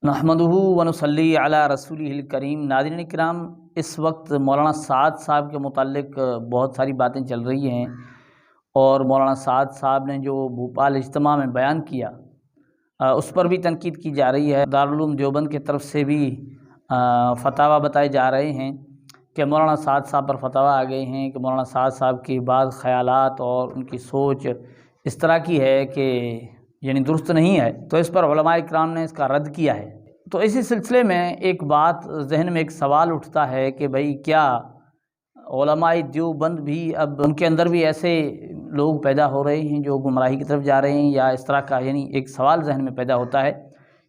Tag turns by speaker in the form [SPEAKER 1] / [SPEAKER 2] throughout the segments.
[SPEAKER 1] نحمدہ ونصلی علی رسولہ الکریم۔ ناظرین کرام، اس وقت مولانا سعد صاحب کے متعلق بہت ساری باتیں چل رہی ہیں، اور مولانا سعد صاحب نے جو بھوپال اجتماع میں بیان کیا اس پر بھی تنقید کی جا رہی ہے۔ دارالعلوم دیوبند کی طرف سے بھی فتاویٰ بتائے جا رہے ہیں کہ مولانا سعد صاحب پر فتاویٰ آ گئے ہیں کہ مولانا سعد صاحب کی بعض خیالات اور ان کی سوچ اس طرح کی ہے کہ یعنی درست نہیں ہے، تو اس پر علماء کرام نے اس کا رد کیا ہے۔ تو اسی سلسلے میں ایک بات ذہن میں ایک سوال اٹھتا ہے کہ بھئی کیا علماء دیوبند بھی اب ان کے اندر بھی ایسے لوگ پیدا ہو رہے ہیں جو گمراہی کی طرف جا رہے ہیں، یا اس طرح کا یعنی ایک سوال ذہن میں پیدا ہوتا ہے،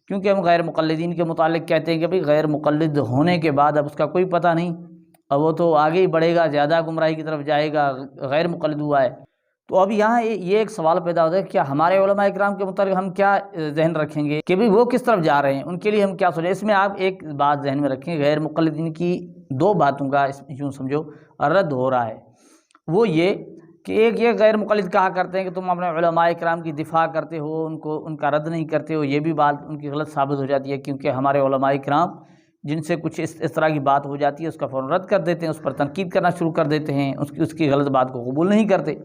[SPEAKER 1] کیونکہ ہم غیر مقلدین کے متعلق کہتے ہیں کہ بھئی غیر مقلد ہونے کے بعد اب اس کا کوئی پتہ نہیں، اب وہ تو آگے ہی بڑھے گا، زیادہ گمراہی کی طرف جائے گا، غیر مقلد ہوا ہے۔ تو اب یہاں یہ ایک سوال پیدا ہوتا ہے کہ کیا ہمارے علماء اکرام کے متعلق ہم کیا ذہن رکھیں گے کہ بھئی وہ کس طرف جا رہے ہیں، ان کے لیے ہم کیا سوچیں۔ اس میں آپ ایک بات ذہن میں رکھیں، غیر مقلدین کی دو باتوں کا یوں سمجھو رد ہو رہا ہے۔ وہ یہ کہ ایک یہ غیر مقلد کہا کرتے ہیں کہ تم اپنے علماء اکرام کی دفاع کرتے ہو، ان کا رد نہیں کرتے ہو، یہ بھی بات ان کی غلط ثابت ہو جاتی ہے، کیونکہ ہمارے علماء اکرام جن سے کچھ اس طرح کی بات ہو جاتی ہے اس کا فوراً رد کر دیتے ہیں، اس پر تنقید کرنا شروع کر دیتے ہیں، اس کی غلط بات کو قبول نہیں کرتے۔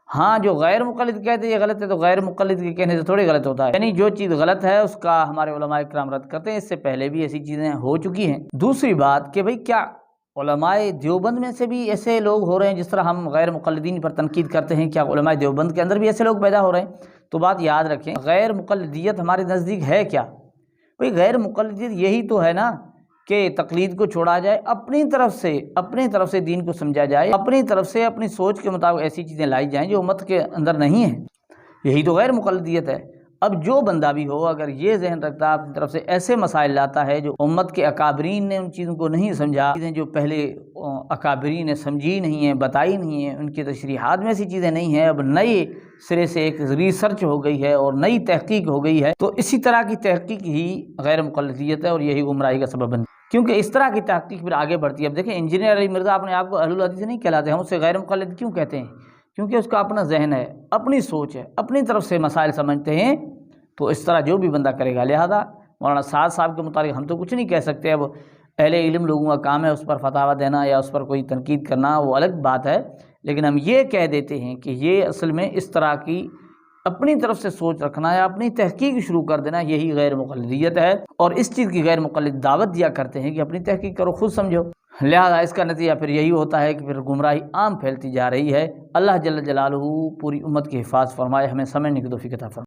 [SPEAKER 1] ہاں، جو غیر مقلد کہتے ہیں یہ غلط ہے، تو غیر مقلد کے کہنے سے تھوڑی غلط ہوتا ہے، یعنی جو چیز غلط ہے اس کا ہمارے علماء اکرام رد کرتے ہیں۔ اس سے پہلے بھی ایسی چیزیں ہو چکی ہیں۔ دوسری بات کہ بھئی کیا علماء دیوبند میں سے بھی ایسے لوگ ہو رہے ہیں جس طرح ہم غیر مقلدین پر تنقید کرتے ہیں، کیا علماء دیوبند کے اندر بھی ایسے لوگ پیدا ہو رہے ہیں؟ تو بات یاد رکھیں، غیر مقلدیت ہمارے نزدیک ہے کیا؟ بھئی غیر مقلدیت یہی تو ہے نا کہ تقلید کو چھوڑا جائے، اپنی طرف سے دین کو سمجھا جائے، اپنی طرف سے اپنی سوچ کے مطابق ایسی چیزیں لائی جائیں جو امت کے اندر نہیں ہیں، یہی تو غیر مقلدیت ہے۔ اب جو بندہ بھی ہو اگر یہ ذہن رکھتا ہے اپنی طرف سے ایسے مسائل لاتا ہے جو امت کے اکابرین نے ان چیزوں کو نہیں سمجھا، چیزیں جو پہلے اکابرین نے سمجھی نہیں ہیں، بتائی نہیں ہیں، ان کی تشریحات میں ایسی چیزیں نہیں ہیں، اب نئے سرے سے ایک ریسرچ ہو گئی ہے اور نئی تحقیق ہو گئی ہے، تو اسی طرح کی تحقیق ہی غیر مقلدیت ہے اور یہی گمراہی کا سبب بنتی ہے، کیونکہ اس طرح کی تحقیق پھر آگے بڑھتی ہے۔ اب دیکھیں، انجینئر علی مرزا اپنے آپ کو اہل الحدیث نہیں کہلاتے، ہم اسے غیر مقلد کیوں کہتے ہیں؟ کیونکہ اس کا اپنا ذہن ہے، اپنی سوچ ہے، اپنی طرف سے مسائل سمجھتے ہیں، تو اس طرح جو بھی بندہ کرے گا۔ لہذا مولانا سعد صاحب کے متعلق ہم تو کچھ نہیں کہہ سکتے، اب اہل علم لوگوں کا کام ہے اس پر فتاویٰ دینا یا اس پر کوئی تنقید کرنا، وہ الگ بات ہے، لیکن ہم یہ کہہ دیتے ہیں کہ یہ اصل میں اس طرح کی اپنی طرف سے سوچ رکھنا یا اپنی تحقیق شروع کر دینا، یہی غیر مقلدیت ہے، اور اس چیز کی غیر مقلد دعوت دیا کرتے ہیں کہ اپنی تحقیق کرو، خود سمجھو۔ لہذا اس کا نتیجہ پھر یہی ہوتا ہے کہ پھر گمراہی عام پھیلتی جا رہی ہے۔ اللہ جل جلالہ پوری امت کی حفاظت فرمائے، ہمیں سمجھنے کی توفیق عطا فرمائے۔